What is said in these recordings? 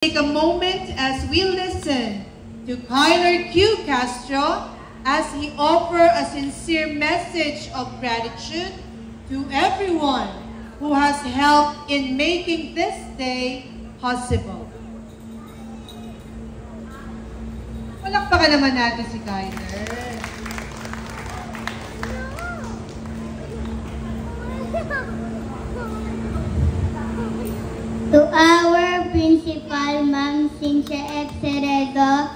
Take a moment as we listen to Kyler Q. Castro as he offers a sincere message of gratitude to everyone who has helped in making this day possible. Palakpakan naman natin si Kyler. To our principal, Ma'am Cynthia Exeredo,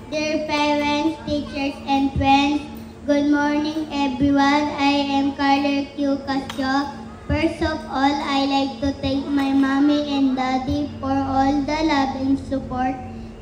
dear parents, teachers, and friends, good morning everyone. I am Kyler Q. Castro. First of all, I like to thank my mommy and daddy for all the love and support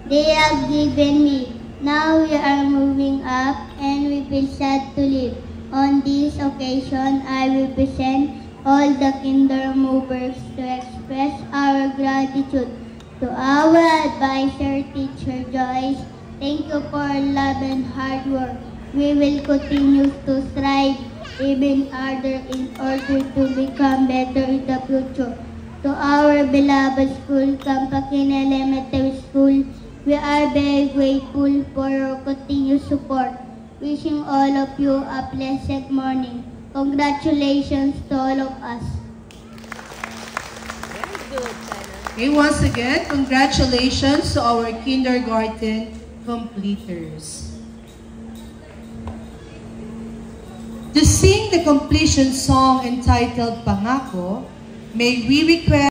they have given me. Now we are moving up and we feel sad to leave. On this occasion, I represent all the kinder movers to express our gratitude to our advisor, Teacher Joyce. Thank you for love and hard work. We will continue to strive even harder in order to become better in the future. To our beloved school, Campakin Elementary School, we are very grateful for your continued support. Wishing all of you a pleasant morning. Congratulations to all of us. Very good, Sana. Okay, once again, congratulations to our kindergarten completers. To sing the completion song entitled Pangako, may we request